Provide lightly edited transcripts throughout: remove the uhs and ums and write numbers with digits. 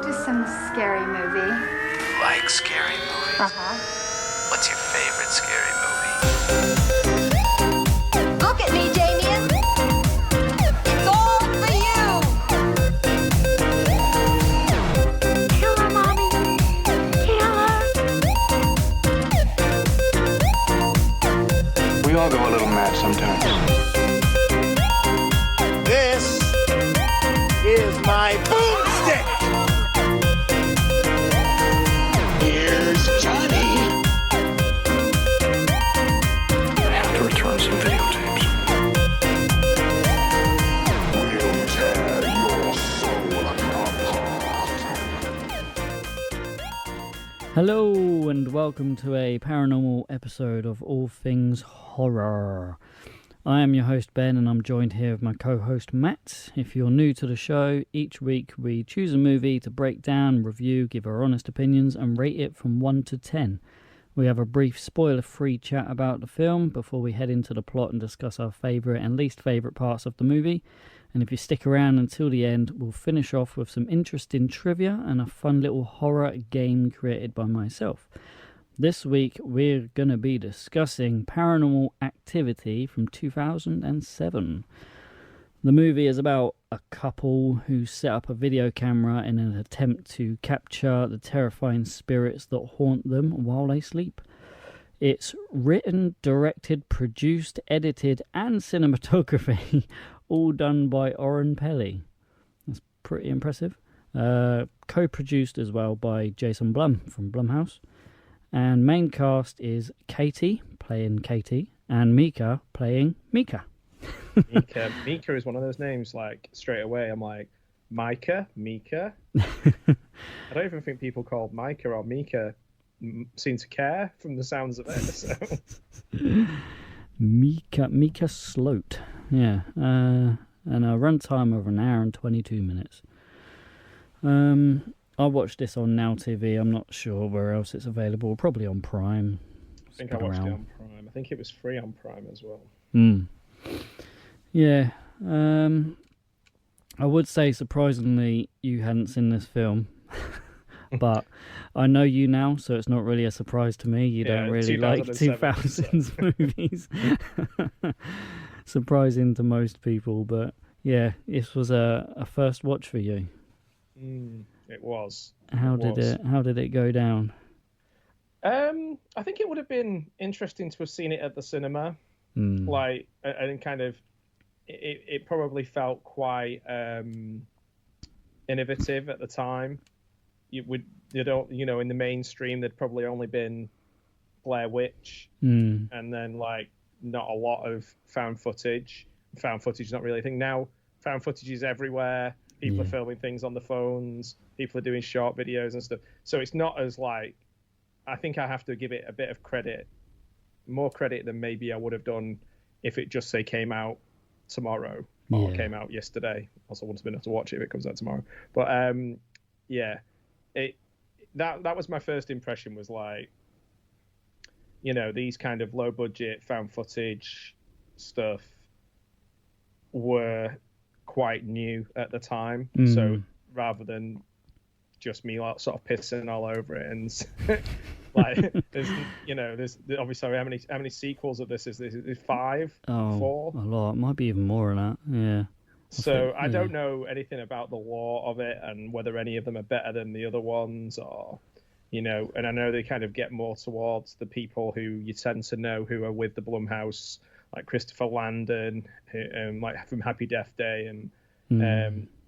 to some scary movie. You like scary movies? Uh-huh. What's your favorite scary movie? Look at me, Damien. It's all for you. Kill her, Mommy. Kill her. We all go a little mad sometimes. This is my boomstick. Here's Johnny. I have to return some videotapes. We'll tear your soul apart. Hello and welcome to a paranormal episode of All Things Horror. I am your host Ben and I'm joined here with my co-host Matt. If you're new to the show, each week we choose a movie to break down, review, give our honest opinions and rate it from 1 to 10. We have a brief spoiler-free chat about the film before we head into the plot and discuss our favourite and least favourite parts of the movie. And if you stick around until the end, we'll finish off with some interesting trivia and a fun little horror game created by myself. This week, we're going to be discussing Paranormal Activity from 2007. The movie is about a couple who set up a video camera in an attempt to capture the terrifying spirits that haunt them while they sleep. It's written, directed, produced, edited, and cinematography, all done by Oren Peli. That's pretty impressive. Co-produced as well by Jason Blum from Blumhouse. And main cast is Katie, playing Katie, and Mika, playing Mika. Mika is one of those names, like, straight away, I'm like, Micah? I don't even think people called Micah or Mika seem to care from the sounds of it, so... Micah Sloat, yeah, and a runtime of an hour and 22 minutes. I watched this on Now TV. I'm not sure where else it's available. Probably on Prime. I think I watched it on Prime. I think it was free on Prime as well. Yeah. I would say, surprisingly, you hadn't seen this film. But I know you now, so it's not really a surprise to me. You don't really like 2000s movies. Surprising to most people. But yeah, this was a first watch for you. It was. How did it go down? I think it would have been interesting to have seen it at the cinema. Like, and kind of, it probably felt quite innovative at the time. In the mainstream, there'd probably only been Blair Witch, and then like not a lot of found footage. Found footage is not really a thing now. Found footage is everywhere. People are filming things on the phones. People are doing short videos and stuff. So it's not as like... I think I have to give it a bit of credit. More credit than maybe I would have done if it just, say, came out tomorrow. Or came out yesterday. Also wouldn't have been able to watch it if it comes out tomorrow. But, that was my first impression, was like... these kind of low-budget found footage stuff were... quite new at the time, so rather than just me sort of pissing all over it and like there's obviously how many sequels of this is 5 4 a lot, might be even more than that. I don't know anything about the lore of it and whether any of them are better than the other ones, or and I know they kind of get more towards the people who you tend to know who are with the Blumhouse, like Christopher Landon, like from Happy Death Day, and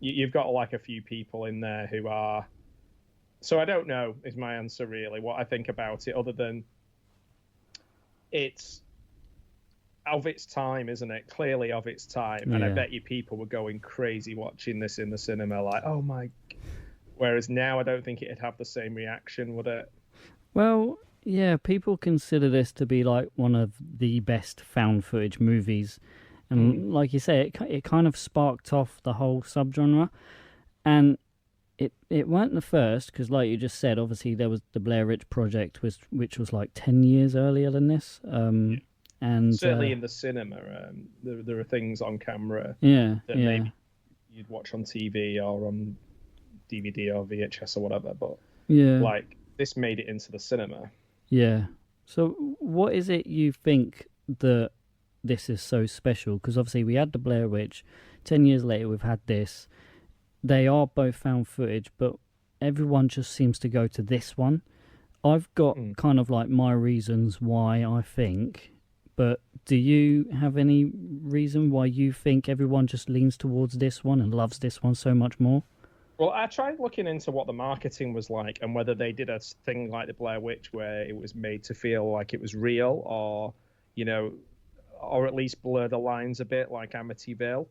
you've got like a few people in there who are. So I don't know is my answer really. What I think about it, other than it's of its time, isn't it? Clearly of its time, and I bet you people were going crazy watching this in the cinema, like, oh my. Whereas now I don't think it'd have the same reaction, would it? Well. Yeah, people consider this to be like one of the best found footage movies. And like you say, it kind of sparked off the whole subgenre. And it weren't the first, because like you just said, obviously there was the Blair Witch Project, which was like 10 years earlier than this. And certainly in the cinema, there are things on camera that maybe you'd watch on TV or on DVD or VHS or whatever. But Yeah. like this made it into the cinema. Yeah. So what is it you think that this is so special? Because obviously we had the Blair Witch. 10 years later, we've had this. They are both found footage, but everyone just seems to go to this one. I've got kind of like my reasons why I think, but do you have any reason why you think everyone just leans towards this one and loves this one so much more? Well, I tried looking into what the marketing was like and whether they did a thing like the Blair Witch where it was made to feel like it was real or, you know, or at least blur the lines a bit like Amityville.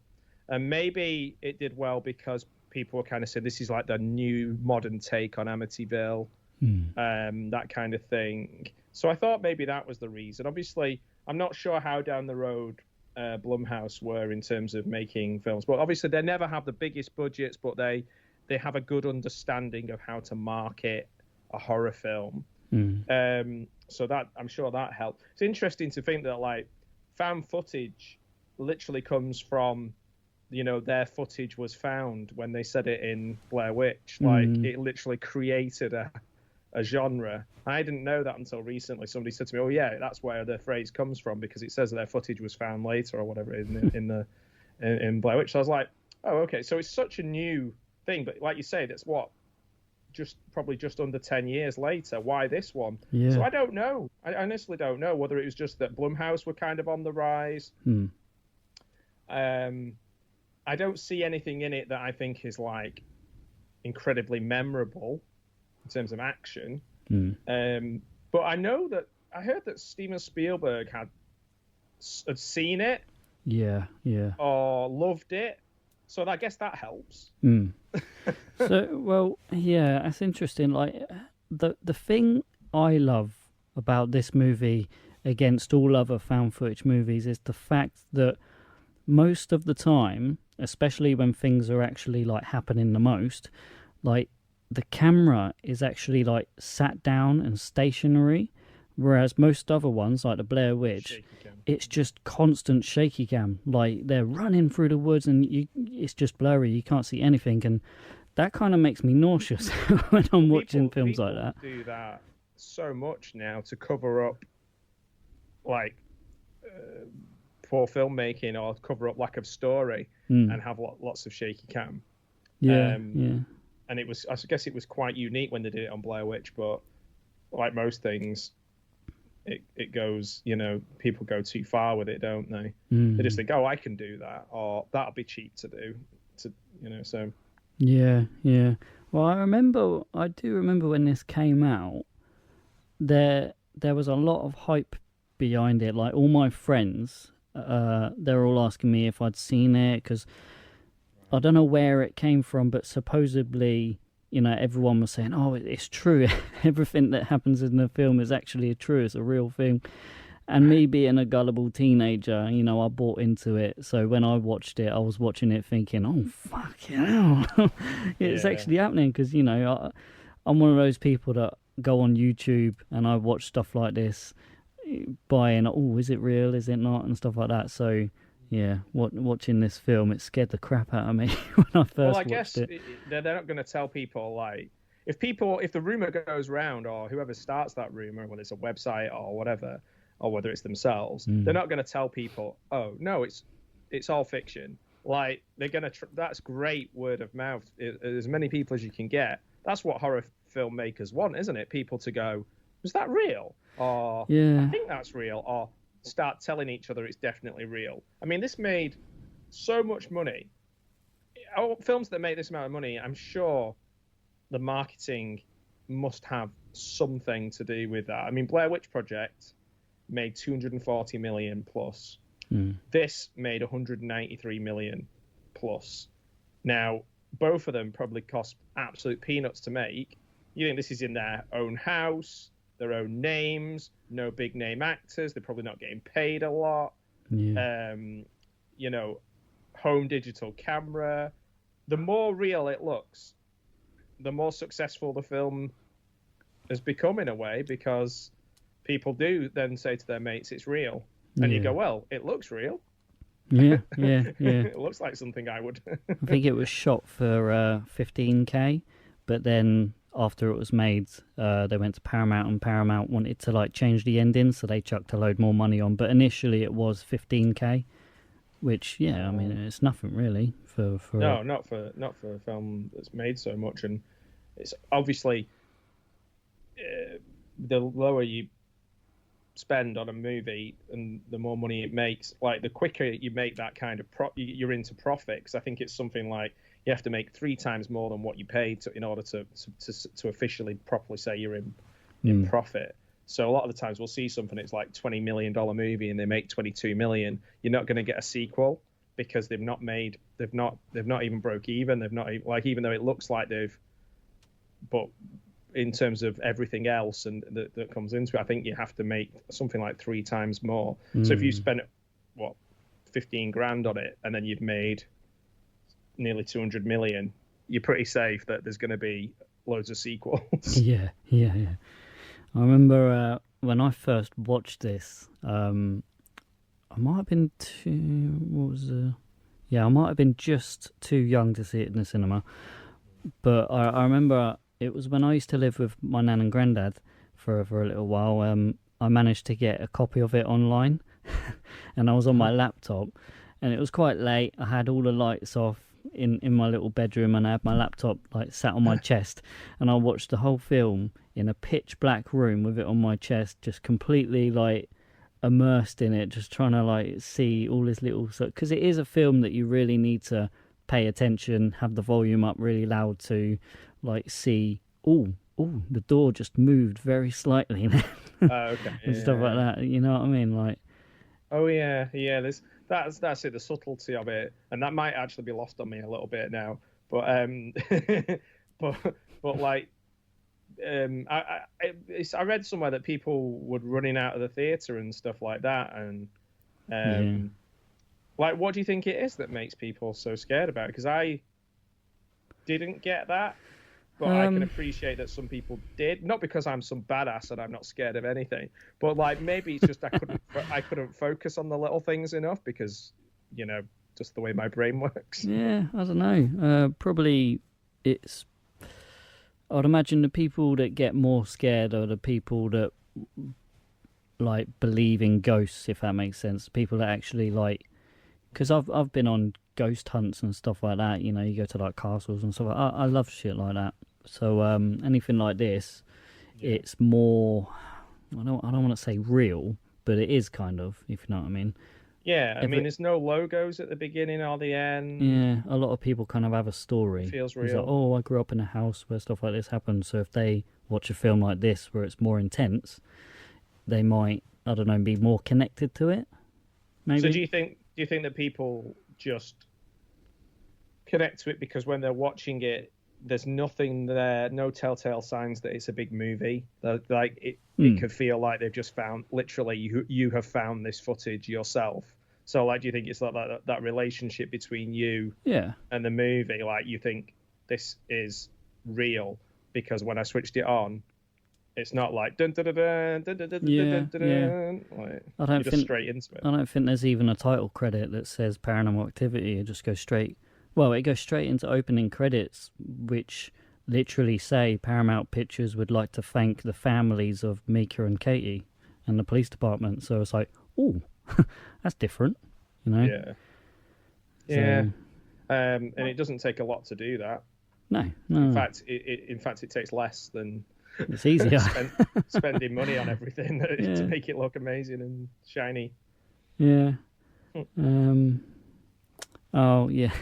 And maybe it did well because people were kind of saying this is like the new modern take on Amityville, that kind of thing. So I thought maybe that was the reason. Obviously, I'm not sure how down the road Blumhouse were in terms of making films, but obviously they never have the biggest budgets, but they have a good understanding of how to market a horror film. So that I'm sure that helped. It's interesting to think that like found footage literally comes from, you know, their footage was found when they said it in Blair Witch. Like it literally created a genre. I didn't know that until recently. Somebody said to me, "Oh yeah, that's where the phrase comes from because it says their footage was found later or whatever in Blair Witch." So I was like, "Oh okay." So it's such a new thing, but like you say, that's probably just under 10 years later. Why this one? Yeah. So I don't know. I honestly don't know whether it was just that Blumhouse were kind of on the rise. I don't see anything in it that I think is like incredibly memorable in terms of action. But I heard that Steven Spielberg had seen it. Yeah. Or loved it. So I guess that helps. So, well, yeah, that's interesting. Like the thing I love about this movie against all other found footage movies is the fact that most of the time, especially when things are actually like happening the most, like the camera is actually like sat down and stationary, whereas most other ones like the Blair Witch, it's just constant shaky cam. Like they're running through the woods and it's just blurry. You can't see anything, and that kind of makes me nauseous when I'm watching films like that. Do that so much now to cover up like poor filmmaking or cover up lack of story and have lots of shaky cam. Yeah. And I guess it was quite unique when they did it on Blair Witch, but like most things, it goes, you know, people go too far with it, don't they? They just think, oh, I can do that, or that'll be cheap to do, so. Yeah. Well, I do remember when this came out, there was a lot of hype behind it. Like all my friends, they're all asking me if I'd seen it, because I don't know where it came from, but supposedly, you know, everyone was saying, oh, it's true. Everything that happens in the film is actually true. It's a real thing. And me being a gullible teenager, you know, I bought into it. So when I watched it, I was watching it thinking, oh, fucking hell. It's actually happening, because, you know, I'm one of those people that go on YouTube and I watch stuff like this, buying, oh, is it real? Is it not? And stuff like that. So, yeah, watching this film, it scared the crap out of me when I first watched it. They're not going to tell people, like, if the rumor goes round, or whoever starts that rumor, whether it's a website or whatever, or whether it's themselves, they're not going to tell people, oh, no, it's all fiction. Like, they're going to, that's great word of mouth. As many people as you can get. That's what horror filmmakers want, isn't it? People to go, is that real? Or, I think that's real. Or start telling each other it's definitely real. I mean, this made so much money. Films that make this amount of money, I'm sure the marketing must have something to do with that. I mean, Blair Witch Project made 240 million plus. This made 193 million plus. Now, both of them probably cost absolute peanuts to make. You think this is in their own house, their own names, no big name actors. They're probably not getting paid a lot. You know, home digital camera. The more real it looks, the more successful the film has become in a way, because people do then say to their mates, it's real. And you go, well, it looks real. Yeah. It looks like something I would. I think it was shot for 15K, but then after it was made, they went to Paramount, and Paramount wanted to like change the ending, so they chucked a load more money on. But initially, it was 15K, which I mean, it's nothing really for No, not for a film that's made so much, and it's obviously the lower you spend on a movie and the more money it makes, like the quicker you make that kind of you're into profit, because I think it's something like you have to make 3 times more than what you paid in order to officially properly say you're in profit. So a lot of the times we'll see something, it's like $20 million movie and they make 22 million. You're not going to get a sequel because they've not even broke even. They've not, like, even though it looks like but in terms of everything else and that comes into it, I think you have to make something like 3 times more. So if you spend 15 grand on it and then you've made nearly 200 million, you're pretty safe that there's going to be loads of sequels. Yeah. I remember when I first watched this, I might have been I might have been just too young to see it in the cinema, but I remember it was when I used to live with my nan and granddad for a little while. I managed to get a copy of it online, and I was on my laptop, and it was quite late. I had all the lights off in my little bedroom, and I had my laptop like sat on my chest, and I watched the whole film in a pitch black room with it on my chest, just completely like immersed in it, just trying to like see all this little, because it is a film that you really need to pay attention, have the volume up really loud to like see, the door just moved very slightly Okay. and stuff like that, you know what I mean, like, there's that's it, the subtlety of it, and that might actually be lost on me a little bit now, but but like I read somewhere that people were running out of the theater and stuff like that, and like, what do you think it is that makes people so scared about it? Because I didn't get that, but I can appreciate that some people did. Not because I'm some badass and I'm not scared of anything, but like maybe it's just I couldn't focus on the little things enough because, you know, just the way my brain works. Yeah, I don't know. Probably it's. I'd imagine the people that get more scared are the people that like believe in ghosts, if that makes sense. People that actually like, because I've been on ghost hunts and stuff like that. You know, you go to like castles and stuff. I love shit like that. So anything like this, it's more. I don't want to say real, but it is kind of, if you know what I mean. Yeah, I mean, there's no logos at the beginning or the end. Yeah, a lot of people kind of have a story. It feels It's real. like, oh, I grew up in a house where stuff like this happened. So if they watch a film like this where it's more intense, they might, I don't know, be more connected to it. Maybe. So do you think that people just connect to it because when they're watching it, there's nothing there, no telltale signs that it's a big movie? Like it could feel like they've just found, literally, you have found this footage yourself. So, like, do you think it's like that relationship between you and the movie? Like, you think this is real because when I switched it on, it's not like dun dun dun dun dun dun dun dun dun. Like, I don't just think straight into it. I don't think there's even a title credit that says Paranormal Activity. It just goes straight. Well, it goes straight into opening credits, which literally say Paramount Pictures would like to thank the families of Mika and Katie and the police department. So it's like, oh, that's different, you know? Yeah. Yeah. And it doesn't take a lot to do that. No. In fact, it takes less than it's easier spending money on everything to make it look amazing and shiny. Yeah. Oh yeah,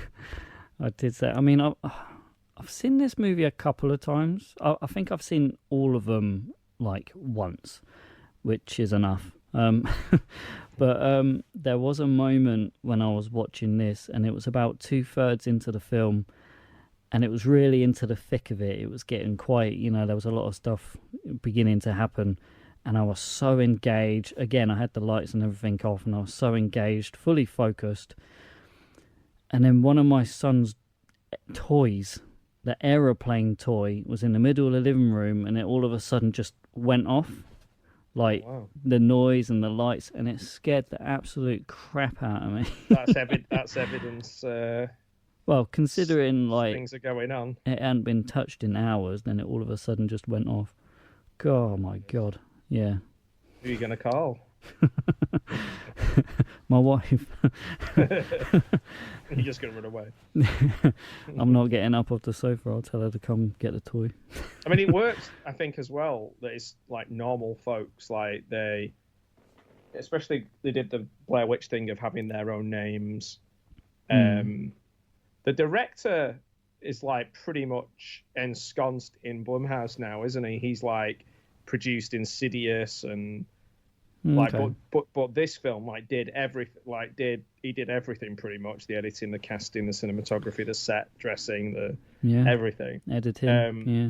I did say. I mean, I've seen this movie a couple of times. I think I've seen all of them like once, which is enough. But there was a moment when I was watching this, and it was about 2/3 into the film, and it was really into the thick of it. It was getting quite, you know, there was a lot of stuff beginning to happen, and I was so engaged. Again, I had the lights and everything off, and I was so engaged, fully focused. And then one of my son's toys, the aeroplane toy, was in the middle of the living room, and it all of a sudden just went off. Like Wow. the noise and the lights, and it scared the absolute crap out of me. That's evidence. Well, considering like Things are going on. it hadn't been touched in hours, then it all of a sudden just went off. Oh my god, yeah. Who are you gonna call? My wife. You're just gonna run away. I'm not getting up off the sofa. I'll tell her to come get the toy. I mean, it works, I think, as well. That it's like normal folks, like especially they did the Blair Witch thing of having their own names. The director is like pretty much ensconced in Blumhouse now, isn't he? He's like produced Insidious and like, Okay. but this film like did everything. He did everything pretty much: the editing, the casting, the cinematography, the set dressing, Yeah. everything. Editing. Yeah.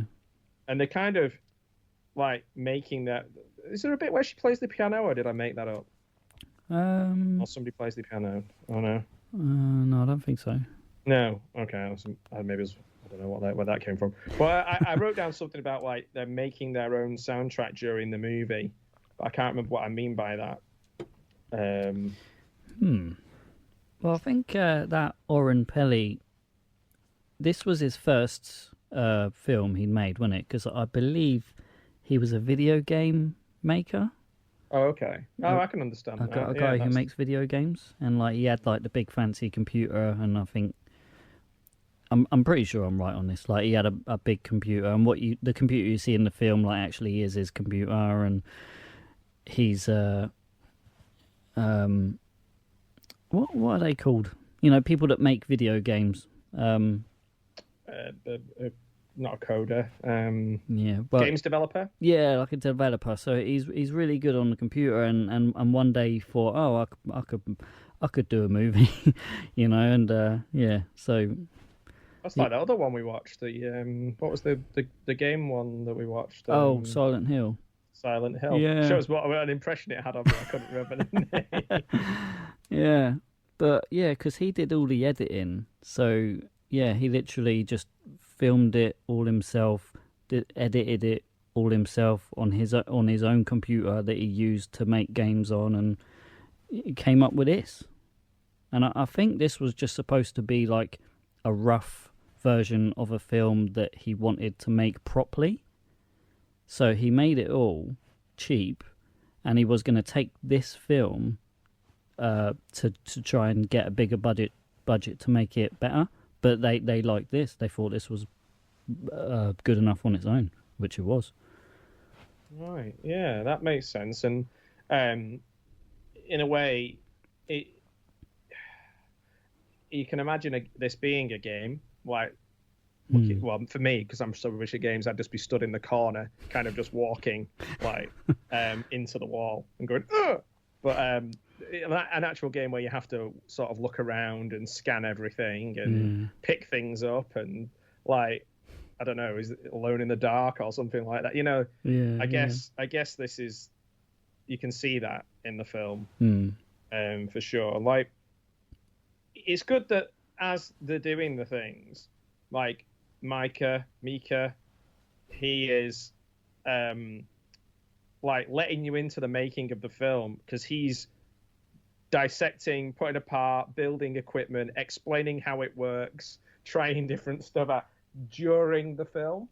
And they're kind of like making that. Is there a bit where she plays the piano, or did I make that up? Or somebody plays the piano? Oh no. No, I don't think so. No. Okay. Maybe it was, I don't know where that came from. But I wrote down something about like they're making their own soundtrack during the movie, but I can't remember what I mean by that. Well, I think that Oren Peli, this was his first film he'd made, wasn't it? Because I believe he was a video game maker. Oh, okay. Oh, I can understand A that. guy who makes video games, and like he had like the big fancy computer, and I think I'm pretty sure I'm right on this. Like he had a big computer, and the computer you see in the film like actually is his computer, and he's what are they called? You know, people that make video games. Not a coder. Yeah, but Games developer. yeah, like a developer. So he's really good on the computer, and one day he thought, oh, I could do a movie, you know, and yeah, so. That's like the other one we watched. The what was the game one that we watched? Silent Hill. Silent Hill. Yeah. Shows what an impression it had on me. I couldn't remember the name. Yeah, but yeah, because he did all the editing. So yeah, he literally just filmed it all himself, edited it all himself on his own computer that he used to make games on, and he came up with this. And I think this was just supposed to be like a rough version of a film that he wanted to make properly. So he made it all cheap, and he was going to take this film to try and get a bigger budget to make it better. But they liked this. They thought this was good enough on its own, which it was. Right. Yeah, that makes sense. And in a way, you can imagine this being a game. Like, well, for me, because I'm so rubbish at games, I'd just be stood in the corner, kind of just walking like into the wall and going, ugh! But an actual game where you have to sort of look around and scan everything and pick things up, and like, I don't know, is it Alone in the Dark or something like that? You know, Yeah. I guess this is, you can see that in the film, for sure. Like, it's good that as they're doing the things, like Mika, he is like letting you into the making of the film, because he's dissecting, putting apart, building equipment, explaining how it works, trying different stuff out during the film.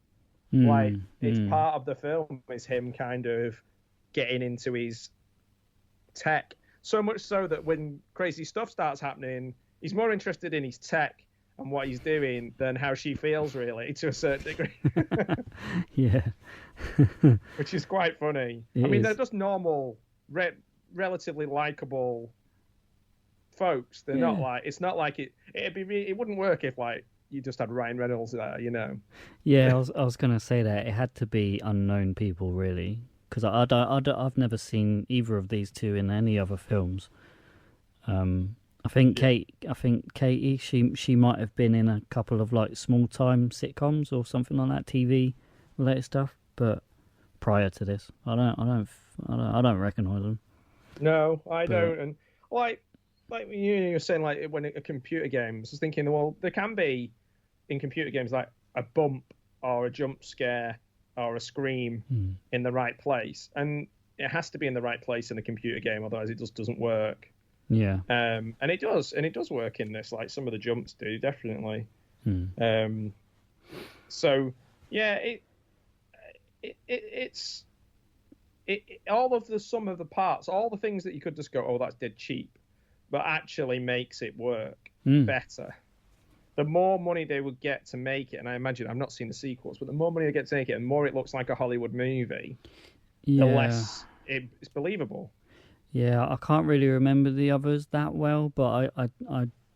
Like, it's part of the film is him kind of getting into his tech, so much so that when crazy stuff starts happening, he's more interested in his tech and what he's doing than how she feels, really, to a certain degree. Yeah. Which is quite funny. It I mean, is. they're just normal, relatively likable folks. They're not like, it's not like it wouldn't work if like you just had Ryan Reynolds there, you know. Yeah, I was going to say that it had to be unknown people, really, because I've never seen either of these two in any other films. I think Katie, she might have been in a couple of like small time sitcoms or something like that, TV related stuff. But prior to this, I don't recognise them. No, I don't. And like you were saying, like when a computer games, I was thinking, well, there can be in computer games like a bump or a jump scare or a scream in the right place, and it has to be in the right place in a computer game, otherwise it just doesn't work. Yeah. And it does work in this. Like some of the jumps do, definitely. So yeah, it's all of the sum of the parts, all the things that you could just go, oh, that's dead cheap, but actually makes it work better. The more money they would get to make it, and I imagine, I've not seen the sequels, but the more money they get to make it, and more it looks like a Hollywood movie, the less it's believable. Yeah, I can't really remember the others that well, but I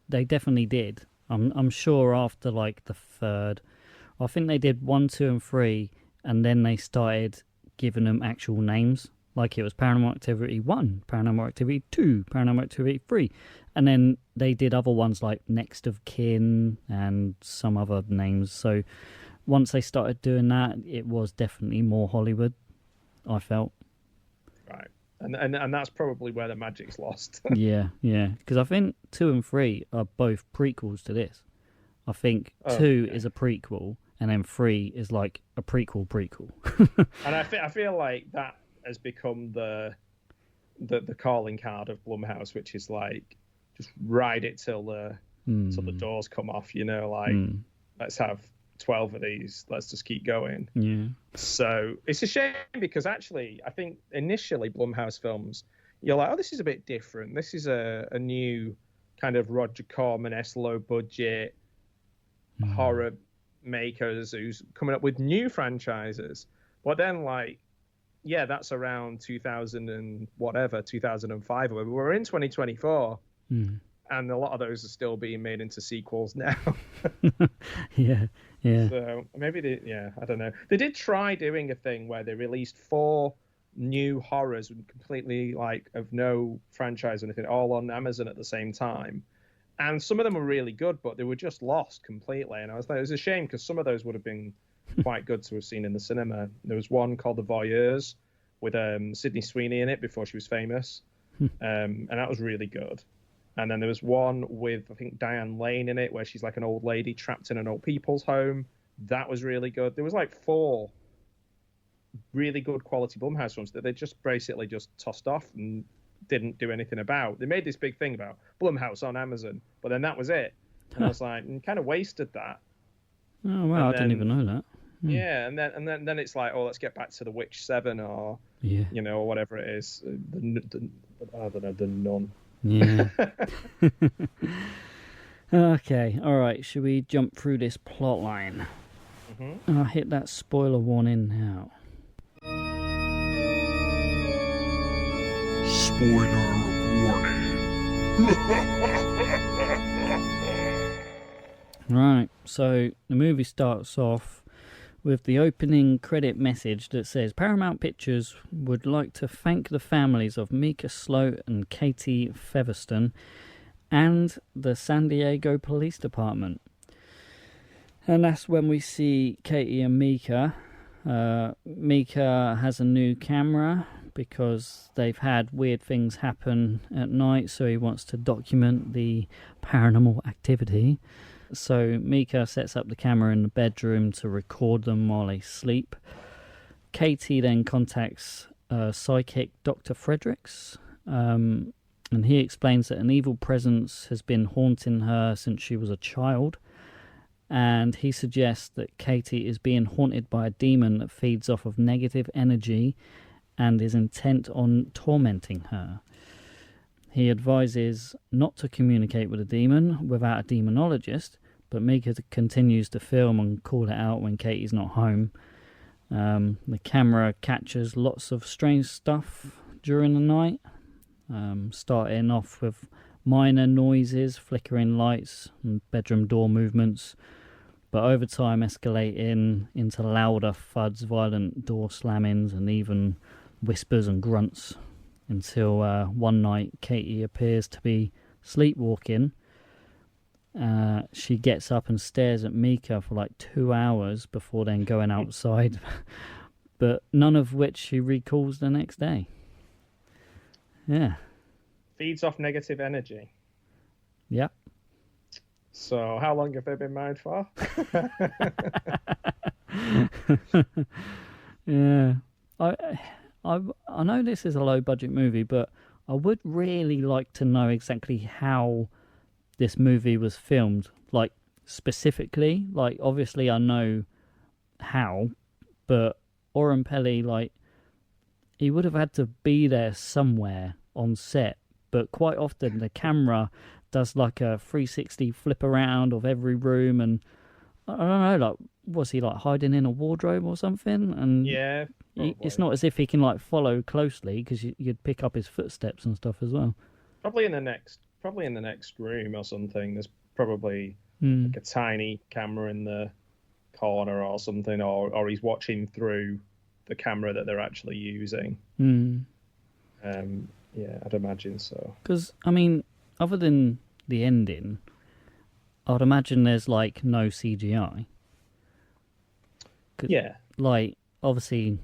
they definitely did. I'm sure after like the third, I think they did 1, 2, and 3, and then they started giving them actual names. Like it was Paranormal Activity 1, Paranormal Activity 2, Paranormal Activity 3. And then they did other ones like Next of Kin and some other names. So once they started doing that, it was definitely more Hollywood, I felt. Right. And that's probably where the magic's lost. Yeah. Because I think 2 and 3 are both prequels to this. I think 2 is a prequel, and then 3 is like a prequel. And I feel like that has become the calling card of Blumhouse, which is like just ride it till the doors come off. Let's have 12 of these. Let's just keep going. Yeah. So it's a shame because actually, I think initially Blumhouse films, you're like, oh, this is a bit different. This is a new kind of Roger Corman-esque low budget horror makers who's coming up with new franchises. But then that's around 2000 and whatever, 2005. We're in 2024, and a lot of those are still being made into sequels now. Yeah. So maybe I don't know. They did try doing a thing where they released 4 new horrors completely of no franchise or anything, all on Amazon at the same time. And some of them were really good, but they were just lost completely. And I was like, it was a shame because some of those would have been quite good to have seen in the cinema. There was one called The Voyeurs with Sydney Sweeney in it before she was famous. And that was really good. And then there was one with, I think, Diane Lane in it, where she's like an old lady trapped in an old people's home. That was really good. There was 4 really good quality Blumhouse films that they just basically just tossed off and didn't do anything about. They made this big thing about Blumhouse on Amazon, but then that was it. And I was like, kind of wasted that. Oh wow, I didn't even know that. Yeah, and then it's like, oh, let's get back to The Witch 7 or or whatever it is. I don't know, The Nun. Yeah. Okay, all right. Should we jump through this plot line? I'll hit that spoiler warning now. Spoiler warning. Right, so the movie starts off with the opening credit message that says Paramount Pictures would like to thank the families of Micah Sloat and Katie Featherston and the San Diego Police Department. And that's when we see Katie and Micah. Micah has a new camera because they've had weird things happen at night, so he wants to document the paranormal activity. So Micah sets up the camera in the bedroom to record them while they sleep. Katie then contacts psychic Dr. Fredericks, and he explains that an evil presence has been haunting her since she was a child. And he suggests that Katie is being haunted by a demon that feeds off of negative energy and is intent on tormenting her. He advises not to communicate with a demon without a demonologist, but Micah continues to film and call it out when Katie's not home. The camera captures lots of strange stuff during the night, starting off with minor noises, flickering lights, and bedroom door movements, but over time escalating into louder thuds, violent door slammings, and even whispers and grunts, until one night Katie appears to be sleepwalking. She gets up and stares at Micah for 2 hours before then going outside, but none of which she recalls the next day. Yeah. Feeds off negative energy. Yep. So how long have they been married for? Yeah. I know this is a low budget movie, but I would really like to know exactly how this movie was filmed. Like, specifically, like, obviously I know how, but Oren Peli, like, he would have had to be there somewhere on set, but quite often the camera does like a 360 flip around of every room, and I don't know, like, was he like hiding in a wardrobe or something? And yeah, it's not as if he can like follow closely, because you'd pick up his footsteps and stuff as well. Probably in the next room or something. There's probably like a tiny camera in the corner or something, or he's watching through the camera that they're actually using. Yeah, I'd imagine so. Because, I mean, other than the ending, I'd imagine there's like no CGI. Yeah. Like, obviously,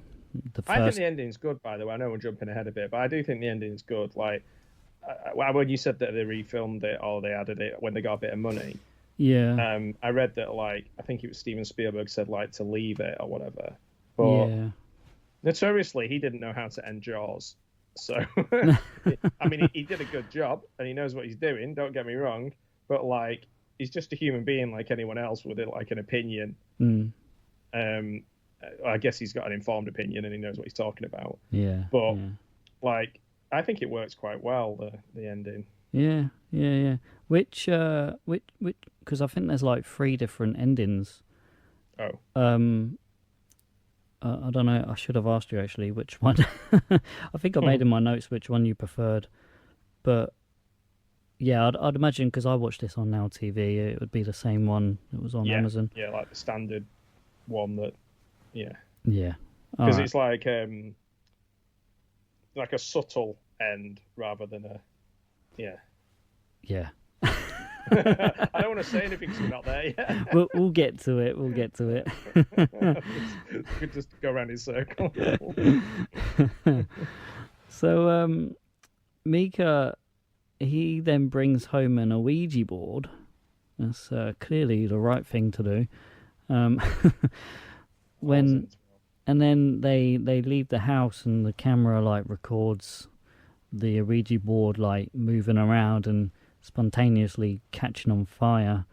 I think the ending's good, by the way. I know we're jumping ahead a bit, but I do think the ending's good. Like, when you said that they refilmed it or they added it when they got a bit of money, yeah. I read that, like, I think it was Steven Spielberg said, like, to leave it or whatever. But notoriously, he didn't know how to end Jaws. So, I mean, he did a good job and he knows what he's doing. Don't get me wrong, but like, he's just a human being like anyone else with like an opinion. I guess he's got an informed opinion and he knows what he's talking about. Yeah. But like, I think it works quite well, the ending. Yeah. Which, because I think there's like 3 different endings. Oh. I don't know. I should have asked you actually which one. I think I made in my notes which one you preferred, but yeah, I'd imagine, because I watched this on Now TV, it would be the same one that was on Amazon. Yeah, like the standard one that. Yeah. Because it's like a subtle end rather than a. Yeah. I don't want to say anything because we're not there yet. We'll get to it. Could just go around in circle. So, Micah, he then brings home an Ouija board. That's clearly the right thing to do. And then they leave the house, and the camera like records the Ouija board like moving around and spontaneously catching on fire.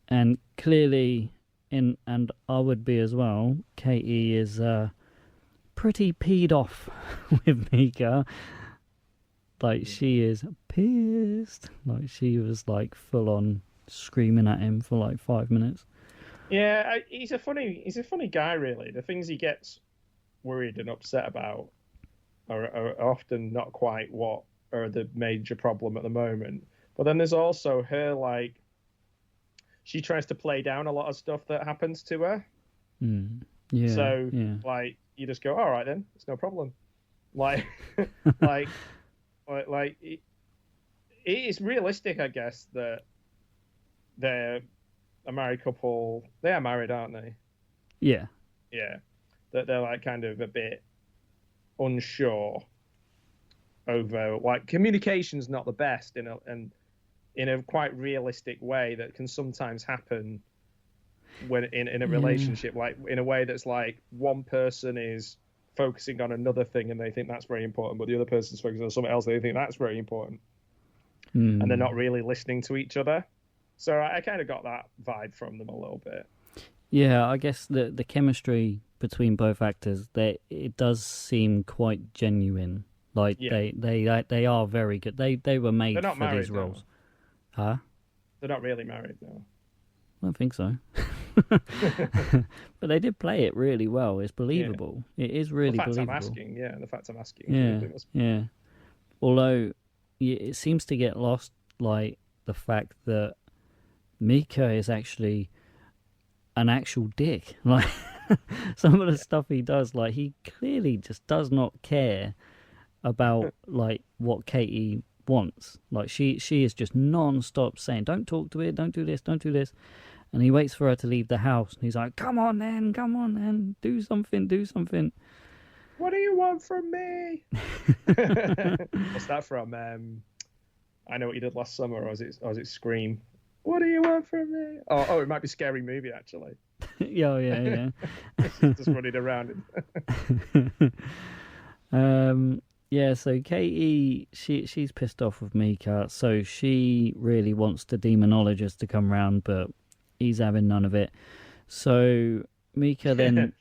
And clearly, and I would be as well, Katie is pretty peed off with Micah. Like, she is pissed. Like, she was like full on screaming at him for like 5 minutes. Yeah, he's a funny guy, really. The things he gets worried and upset about are often not quite what are the major problem at the moment. But then there's also her, like, she tries to play down a lot of stuff that happens to her. Yeah. So, like, you just go, all right, then, it's no problem. Like, like it is realistic, I guess, that they're a married couple. They are married, aren't they? Yeah. Yeah. That they're, like, kind of a bit unsure over, like, communication's not the best in a quite realistic way that can sometimes happen when in a relationship, like in a way that's like one person is focusing on another thing and they think that's very important, but the other person's focusing on something else, they think that's very important, and they're not really listening to each other. So I kind of got that vibe from them a little bit. Yeah, I guess the chemistry between both actors, it does seem quite genuine. Like, they are very good. They were made for these roles. Huh? They're not really married, though. I don't think so. But they did play it really well. It's believable. Yeah. It is really believable. The fact I'm asking. Yeah. Although, it seems to get lost, like, the fact that Micah is actually an actual dick. Like, some of the stuff he does, like, he clearly just does not care about, like, what Katie wants. Like, she is just non-stop saying, don't talk to it, don't do this, and he waits for her to leave the house, and he's like, come on then, do something. What do you want from me? What's that from? I Know What You Did Last Summer, or is it Scream? What do you want from me? Oh, it might be Scary Movie, actually. Yeah. Just running around. Yeah, so Katie, she's pissed off with Mika, so she really wants the demonologist to come round, but he's having none of it. So Mika then...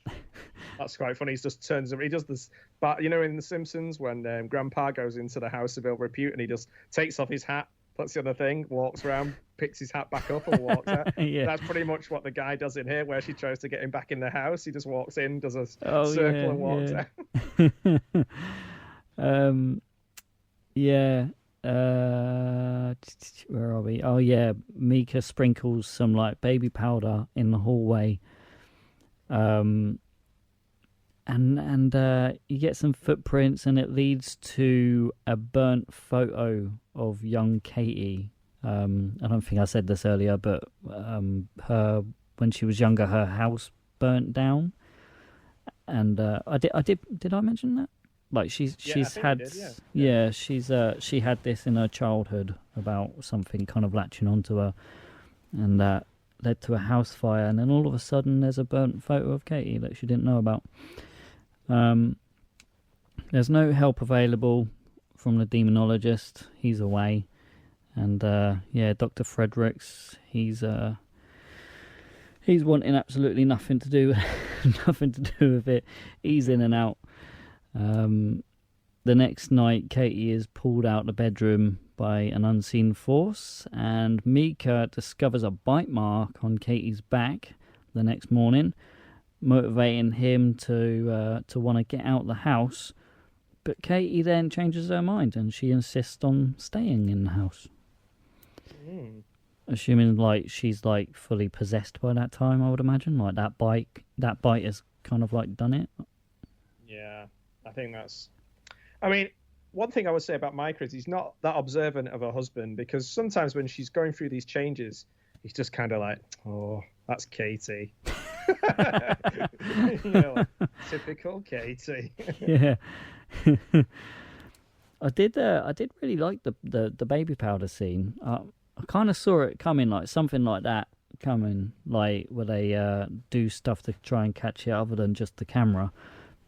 That's quite funny. He just turns... He does this... But, you know, in The Simpsons, when Grandpa goes into the house of ill repute and he just takes off his hat, puts it on the thing, walks around, picks his hat back up and walks out. Yeah. That's pretty much what the guy does in here, where she tries to get him back in the house. He just walks in, does a circle and walks out. Where are we? Oh yeah, Mika sprinkles some like baby powder in the hallway, and you get some footprints, and it leads to a burnt photo of young Katie. I don't think I said this earlier, but her when she was younger, her house burnt down, and did I mention that? Like she had she had this in her childhood about something kind of latching onto her, and that led to a house fire, and then all of a sudden there's a burnt photo of Katie that she didn't know about. There's no help available from the demonologist. He's away, and Dr. Fredericks, he's wanting absolutely nothing to do with it. He's in and out. The next night, Katie is pulled out the bedroom by an unseen force, and Mika discovers a bite mark on Katie's back the next morning, motivating him to want to get out the house. But Katie then changes her mind, and she insists on staying in the house. Assuming like she's like fully possessed by that time, I would imagine. Like that bite has kind of like done it. Yeah. I think that's... I mean, one thing I would say about Micah is he's not that observant of her husband, because sometimes when she's going through these changes, he's just kind of like, oh, that's Katie. Like, typical Katie. Yeah. I did really like the baby powder scene. I kind of saw it coming, like something like that coming, like where they do stuff to try and catch it other than just the camera.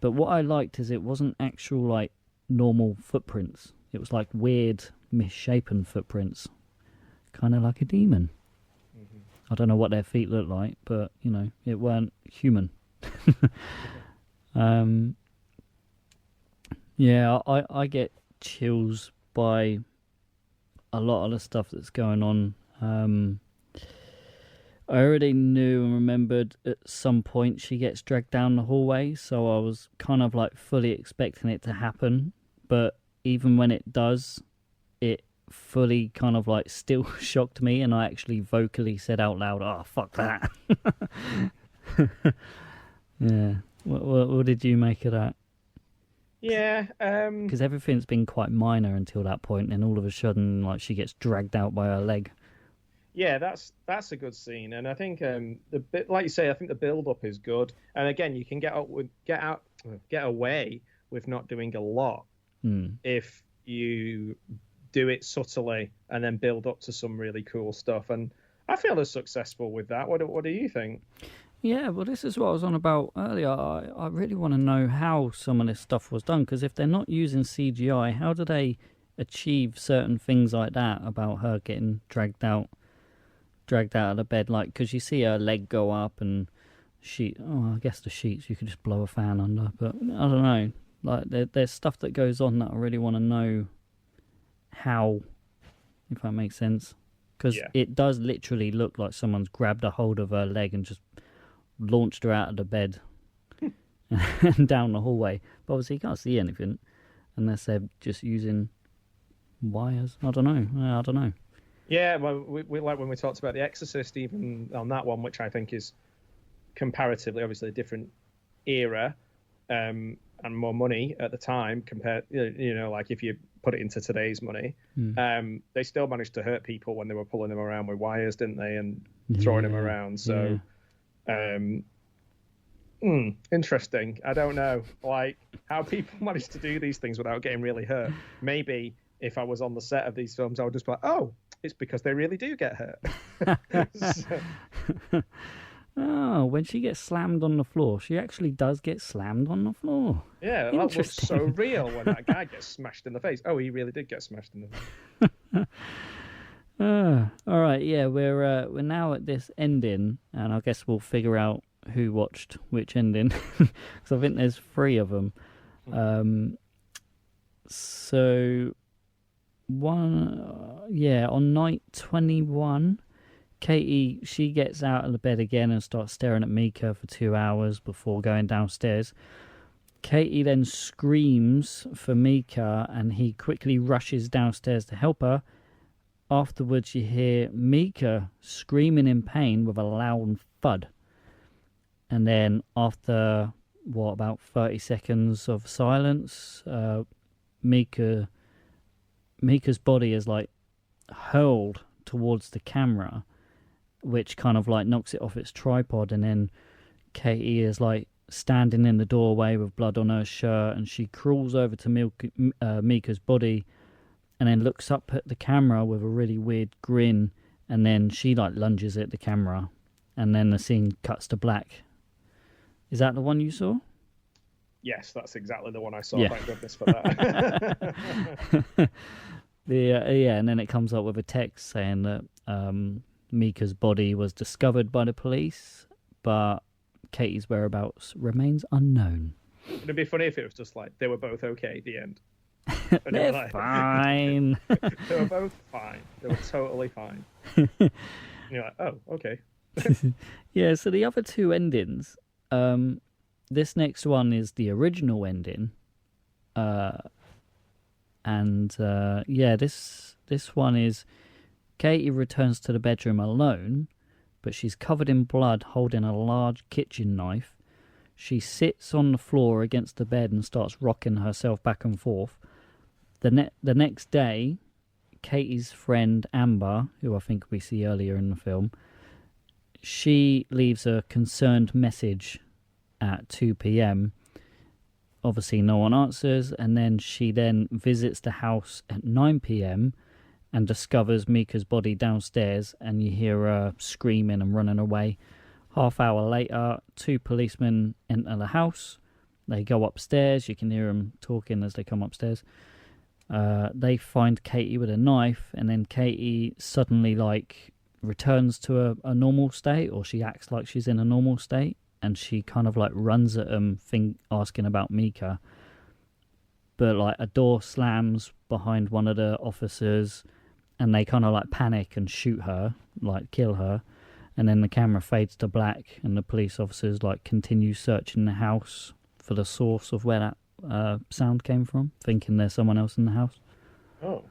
But what I liked is it wasn't actual, like, normal footprints. It was, like, weird, misshapen footprints. Kind of like a demon. Mm-hmm. I don't know what their feet looked like, but, you know, it weren't human. I get chills by a lot of the stuff that's going on. I already knew and remembered at some point she gets dragged down the hallway, so I was kind of like fully expecting it to happen. But even when it does, it fully kind of like still shocked me, and I actually vocally said out loud, "Oh, fuck that." Yeah. What did you make of that? Yeah. Because everything's been quite minor until that point, and all of a sudden, like, she gets dragged out by her leg. Yeah, that's a good scene, and I think the bit, like you say, I think the build-up is good, and again, you can get away with not doing a lot if you do it subtly and then build up to some really cool stuff. And I feel they're successful with that. What do you think? Yeah, well, this is what I was on about earlier. I really want to know how some of this stuff was done, because if they're not using CGI, how do they achieve certain things like that about her getting dragged out of the bed? Like, because you see her leg go up and I guess the sheets you could just blow a fan under, but I don't know. Like, there's stuff that goes on that I really want to know how, if that makes sense. Because it does literally look like someone's grabbed a hold of her leg and just launched her out of the bed and down the hallway. But obviously you can't see anything unless they're just using wires. I don't know. Yeah, well, we like when we talked about The Exorcist, even on that one, which I think is comparatively, obviously, a different era and more money at the time compared, like if you put it into today's money, they still managed to hurt people when they were pulling them around with wires, didn't they, and throwing them around. So, interesting. I don't know, like how people manage to do these things without getting really hurt. Maybe if I was on the set of these films, I would just be like, oh, it's because they really do get hurt. Oh, when she gets slammed on the floor, she actually does get slammed on the floor. Yeah, that looks so real when that guy gets smashed in the face. Oh, he really did get smashed in the face. All right, yeah, we're now at this ending, and I guess we'll figure out who watched which ending, because I think there's 3 of them. So on night 21, Katie, she gets out of the bed again and starts staring at Micah for 2 hours before going downstairs. Katie then screams for Micah, and he quickly rushes downstairs to help her. Afterwards, you hear Micah screaming in pain with a loud thud. And then after, about 30 seconds of silence, Micah's body is like hurled towards the camera, which kind of like knocks it off its tripod, and then Katie is like standing in the doorway with blood on her shirt, and she crawls over to Micah's body and then looks up at the camera with a really weird grin, and then she like lunges at the camera, and then the scene cuts to black. Is that the one you saw? Yes, that's exactly the one I saw. Yeah. Thank goodness for that. And then it comes up with a text saying that Micah's body was discovered by the police, but Katie's whereabouts remains unknown. It'd be funny if it was just like they were both okay at the end. They're fine. They were both fine. They were totally fine. And you're like, oh, okay. Yeah, so the other 2 endings, this next one is the original ending. This one is Katie returns to the bedroom alone, but she's covered in blood holding a large kitchen knife. She sits on the floor against the bed and starts rocking herself back and forth. The next day, Katie's friend Amber, who I think we see earlier in the film, she leaves a concerned message at 2 p.m. Obviously no one answers, and then she visits the house at 9 p.m. and discovers Micah's body downstairs, and you hear her screaming and running away. Half hour later, 2 policemen enter the house. They go upstairs. You can hear them talking as they come upstairs. They find Katie with a knife, and then Katie suddenly returns to a normal state, or she acts like she's in a normal state, and she kind of runs at them, asking about Micah. But a door slams behind one of the officers, and they kind of panic and shoot her, kill her. And then the camera fades to black, and the police officers continue searching the house for the source of where that sound came from, thinking there's someone else in the house. Oh,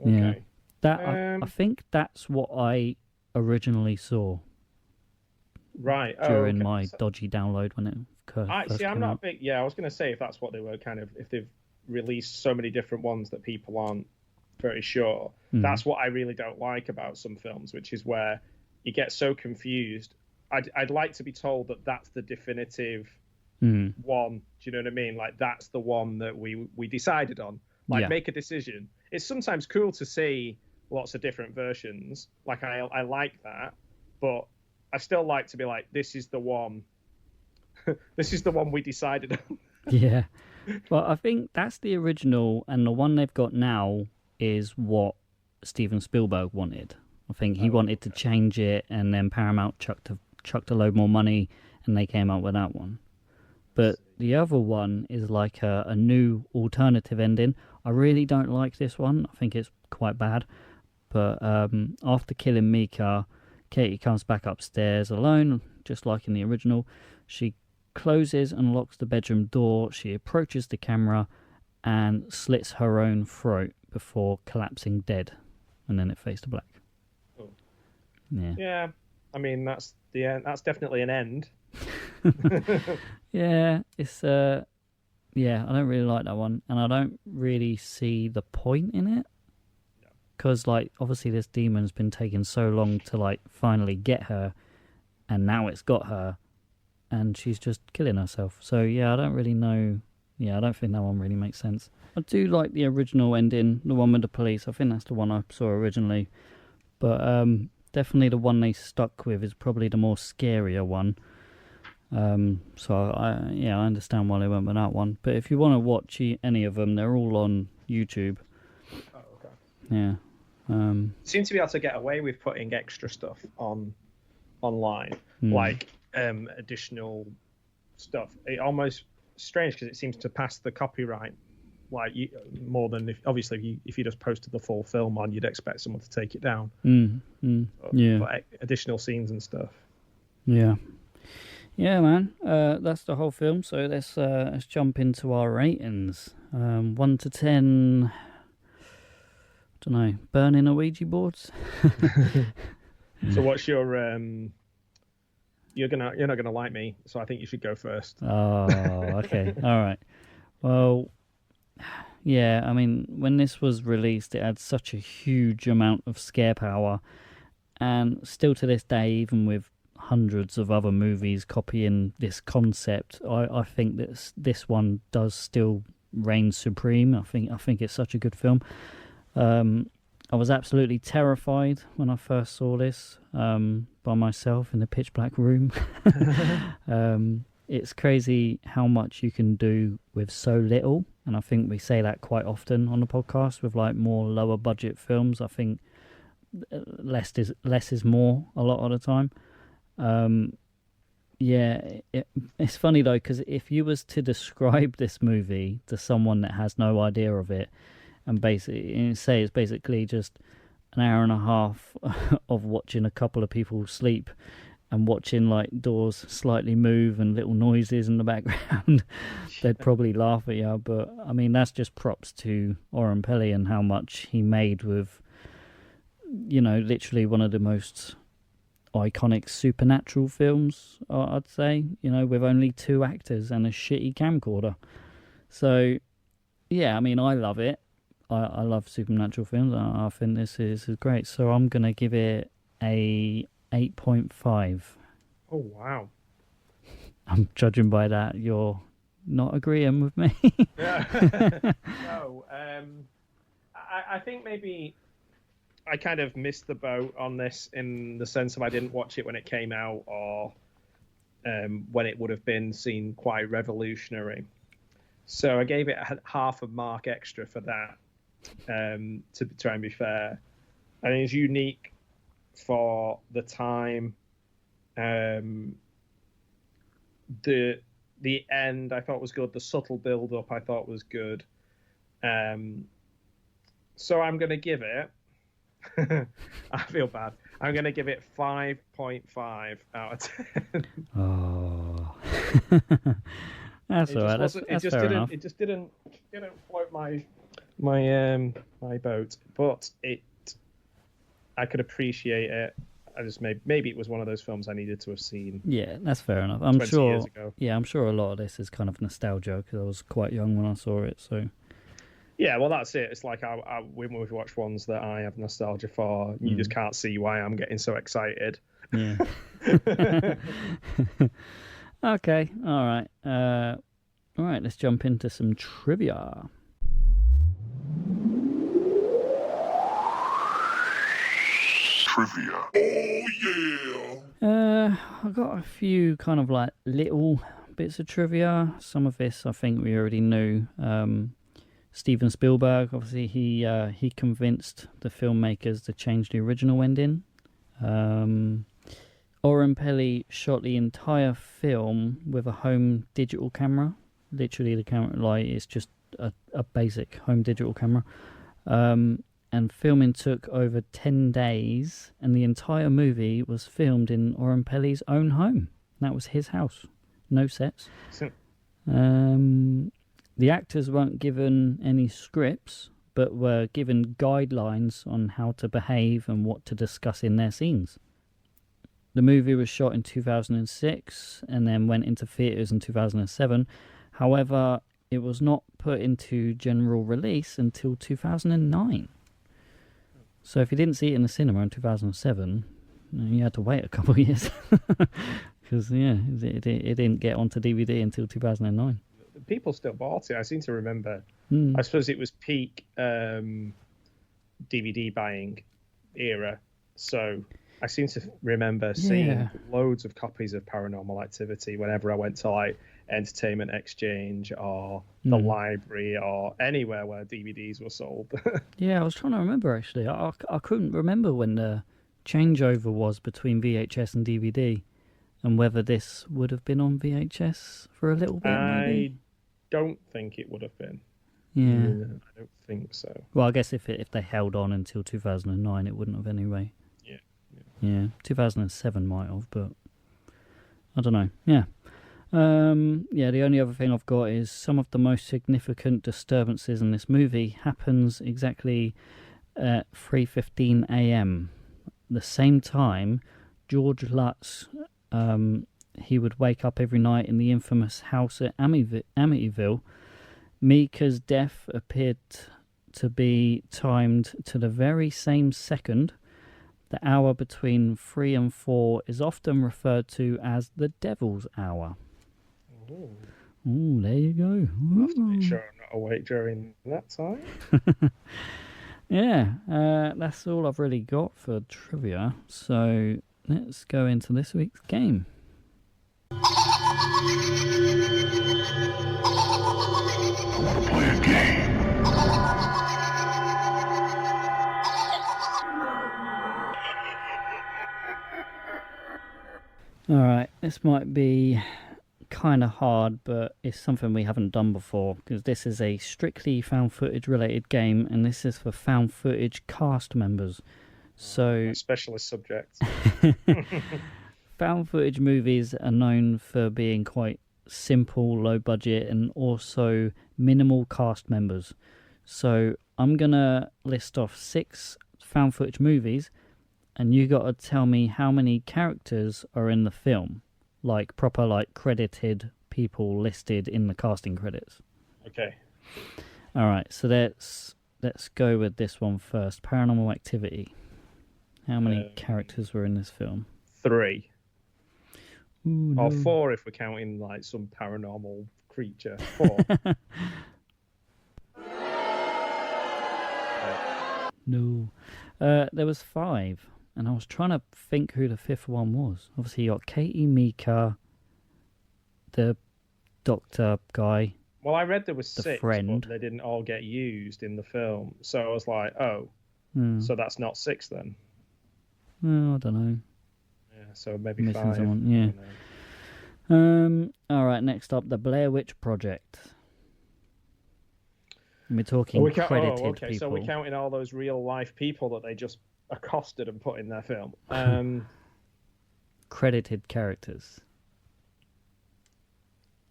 okay. Yeah, I think that's what I originally saw. Right. During my dodgy download when it first I'm came not out. big. Yeah, I was going to say if that's what they were if they've released so many different ones that people aren't very sure. That's what I really don't like about some films, which is where you get so confused. I'd like to be told that that's the definitive one. Do you know what I mean? That's the one that we decided on. Make a decision. It's sometimes cool to see lots of different versions. I like that, but I still like to be this is the one. This is the one we decided on. Yeah. Well, I think that's the original, and the one they've got now is what Steven Spielberg wanted. I think he wanted to change it, and then Paramount chucked a load more money, and they came up with that one. But the other one is a new alternative ending. I really don't like this one. I think it's quite bad. But after killing Micah, Katie comes back upstairs alone, just like in the original. She closes and locks the bedroom door. She approaches the camera and slits her own throat before collapsing dead. And then it fades to black. Oh. Yeah. Yeah. I mean, that's the end. That's definitely an end. Yeah, it's I don't really like that one, and I don't really see the point in it, because obviously this demon's been taking so long to finally get her, and now it's got her, and she's just killing herself. So yeah, I don't really know. Yeah, I don't think that one really makes sense. I do like the original ending, the one with the police. I think that's the one I saw originally. But Definitely the one they stuck with is probably the more scarier one. So I understand why they went with that one. But if you want to watch any of them, they're all on YouTube. Oh, okay. Yeah. Seem to be able to get away with putting extra stuff online, like additional stuff. It almost strange because it seems to pass the copyright more than if you just posted the full film on, you'd expect someone to take it down. But additional scenes and stuff. Yeah, man. That's the whole film. So let's jump into our ratings. 1 to 10. Don't know. Burning a Ouija boards. So what's your You're not gonna like me, so I think you should go first. Oh, okay. All right. Well, yeah. I mean, when this was released, it had such a huge amount of scare power, and still to this day, even with hundreds of other movies copying this concept, I think that this one does still reign supreme. I think it's such a good film. I was absolutely terrified when I first saw this by myself in the pitch black room. It's crazy how much you can do with so little, and I think we say that quite often on the podcast with like more lower budget films. I think less is more a lot of the time. It's funny though, because if you was to describe this movie to someone that has no idea of it, and basically say it's basically just an hour and a half of watching a couple of people sleep and watching like doors slightly move and little noises in the background, they'd probably laugh at you. But I mean, that's just props to Oren Peli and how much he made with, literally one of the most iconic supernatural films, I'd say, with only 2 actors and a shitty camcorder. So yeah, I mean, I love it. I love supernatural films. I think this is great. So I'm going to give it a 8.5. Oh, wow. I'm judging by that you're not agreeing with me. No. I think maybe I kind of missed the boat on this in the sense of I didn't watch it when it came out or when it would have been seen quite revolutionary. So I gave it half a mark extra for that. To try and be fair, I think it's unique for the time. The end I thought was good. The subtle build up I thought was good. So I'm going to give it. I feel bad. I'm going to give it 5.5 out of 10. Oh, that's all right. That's fair enough. It just didn't float my boat, but I could appreciate it. I just maybe it was one of those films I needed to have seen. Yeah, that's fair enough. I'm sure. Years ago. Yeah, I'm sure a lot of this is kind of nostalgia because I was quite young when I saw it. So. Yeah, well, that's it. It's like when we watch ones that I have nostalgia for, you just can't see why I'm getting so excited. Yeah. Okay. All right. All right. Let's jump into some trivia. Trivia. Oh, yeah. I've got a few kind of like little bits of trivia. Some of this I think we already knew. Steven Spielberg, obviously, he convinced the filmmakers to change the original ending. Oren Peli shot the entire film with a home digital camera. Literally, the camera it's just a basic home digital camera. And filming took over 10 days, and the entire movie was filmed in Oren Peli's own home. That was his house. No sets. The actors weren't given any scripts, but were given guidelines on how to behave and what to discuss in their scenes. The movie was shot in 2006 and then went into theatres in 2007. However, it was not put into general release until 2009. So if you didn't see it in the cinema in 2007, you had to wait a couple of years. Because, it didn't get onto DVD until 2009. People still bought it. I seem to remember. I suppose it was peak DVD buying era. So I seem to remember seeing loads of copies of Paranormal Activity whenever I went to like Entertainment Exchange or the library or anywhere where DVDs were sold. Yeah, I was trying to remember actually. I couldn't remember when the changeover was between VHS and DVD, and whether this would have been on VHS for a little bit. Maybe. I don't think it would have been. Yeah, I don't think so. Well, I guess if they held on until 2009, it wouldn't have anyway. Yeah, 2007 might have, but I don't know. Yeah. The only other thing I've got is some of the most significant disturbances in this movie happens exactly at 3:15 a.m. The same time George Lutz, he would wake up every night in the infamous house at Amityville. Micah's death appeared to be timed to the very same second. The hour between 3 and 4 is often referred to as the Devil's Hour. Ooh, there you go. I'll have to make sure I'm not awake during that time. Yeah, that's all I've really got for trivia. So let's go into this week's game. I want to play a game. Alright, this might be kind of hard, but it's something we haven't done before, because this is a strictly found footage related game, and this is for found footage cast members. So, specialist subject. Found footage movies are known for being quite simple, low budget, and also minimal cast members. So I'm gonna list off 6 found footage movies, and you got to tell me how many characters are in the film, like proper, like credited people listed in the casting credits. Okay. All right, so let's go with this one first. Paranormal Activity. How many characters were in this film? 3. Ooh, or no. 4 if we're counting like some paranormal creature. 4. No. There was 5. And I was trying to think who the 5th one was. Obviously, you got Katie, Mika, the doctor guy. Well, I read there was 6, friend. but they didn't all get used in the film. So I was like, oh, so that's not 6 then? Oh, I don't know. Yeah, so maybe Missing 5. someone, yeah. All right, next up, the Blair Witch Project. And we're talking credited okay. people. So we're counting all those real life people that they just accosted and put in their film. Credited characters.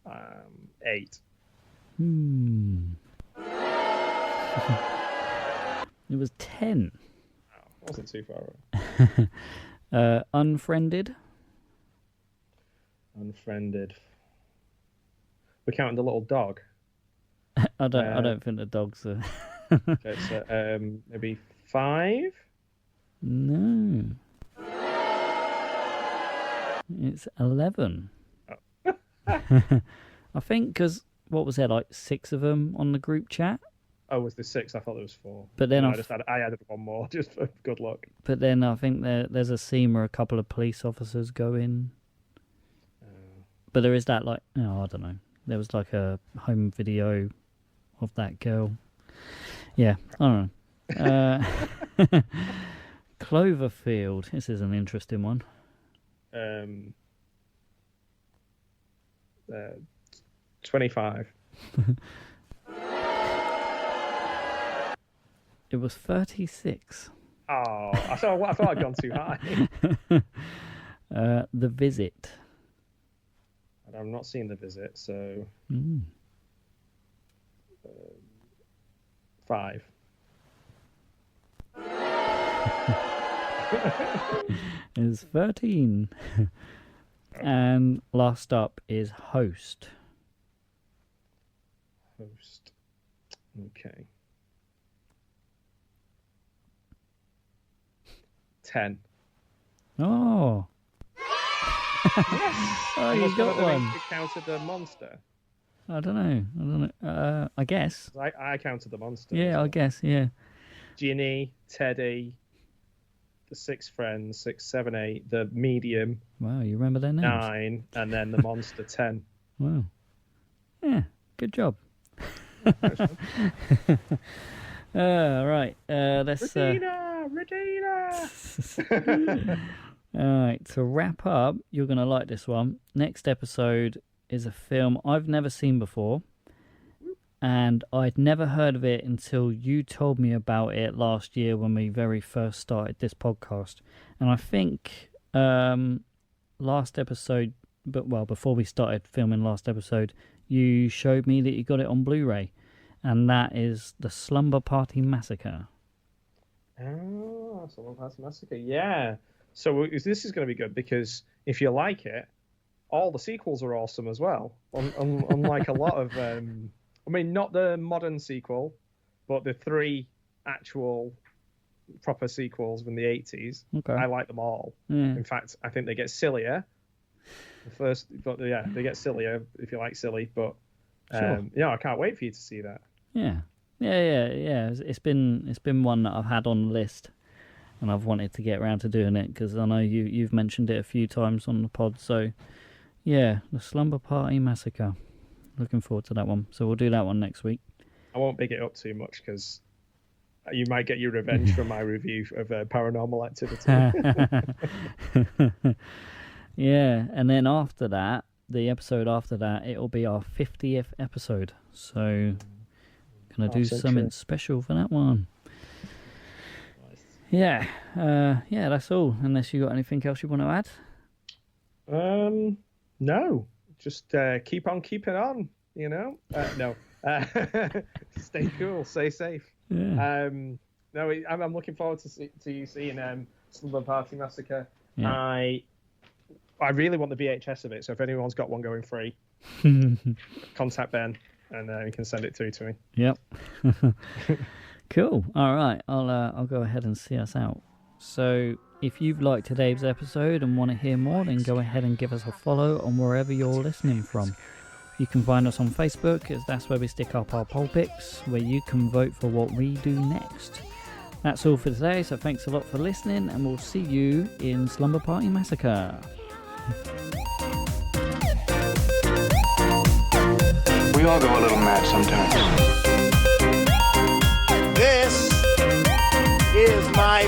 8. It was 10. Oh, wasn't too far away. Unfriended. Unfriended. We're counting the little dog. I don't think the dogs are. Okay, so maybe 5. No. It's 11. Oh. I think because, what was there, like 6 of them on the group chat? Oh, was there 6? I thought there was 4. But then no, I added one more just for good luck. But then I think there's a scene where a couple of police officers go in. But there is that, like, I don't know. There was like a home video of that girl. Yeah, I don't know. Cloverfield. This is an interesting one. 25. It was 36. Oh, I thought I'd gone too high. The Visit. And I'm not seeing The Visit, so 5. Is 13. And last up is Host. Host. Okay. 10. Oh. Oh, you got one. You counted the monster. I don't know. I guess. I counted the monster. Yeah, I guess. Yeah. Ginny, Teddy, The Six Friends, 6, 7, 8, The Medium. Wow, you remember their names? 9, and then The Monster 10. Wow. Yeah, good job. Right. Let's. Regina. All right. To wrap up, you're gonna like this one. Next episode is a film I've never seen before, and I'd never heard of it until you told me about it last year when we very first started this podcast. And I think last episode, before we started filming last episode, you showed me that you got it on Blu-ray, and that is The Slumber Party Massacre. Oh, Slumber Party Massacre, yeah. So this is going to be good because if you like it, all the sequels are awesome as well. Unlike a lot of, not the modern sequel, but the 3 actual proper sequels from the 80s. Okay. I like them all. In fact, I think they get sillier. They get sillier if you like silly. But sure. I can't wait for you to see that. Yeah. It's been one that I've had on the list, and I've wanted to get around to doing it because I know you've mentioned it a few times on the pod. So yeah, The Slumber Party Massacre. Looking forward to that one. So we'll do that one next week. I won't big it up too much because you might get your revenge from my review of Paranormal Activity. Yeah, and then after that, the episode after that, it'll be our 50th episode. So gonna do something special for that one. Nice. Yeah, that's all. Unless you got anything else you want to add? No. Just keep on keeping on, No. Stay cool, stay safe. Yeah. I'm looking forward to you seeing Slumber Party Massacre. Yeah. I really want the VHS of it, so if anyone's got one going free, contact Ben, and he can send it through to me. Yep. Cool. All right, I'll go ahead and see us out. So if you've liked today's episode and want to hear more, then go ahead and give us a follow on wherever you're listening from. You can find us on Facebook, as that's where we stick up our poll picks, where you can vote for what we do next. That's all for today, so thanks a lot for listening, and we'll see you in Slumber Party Massacre. We all go a little mad sometimes. This is my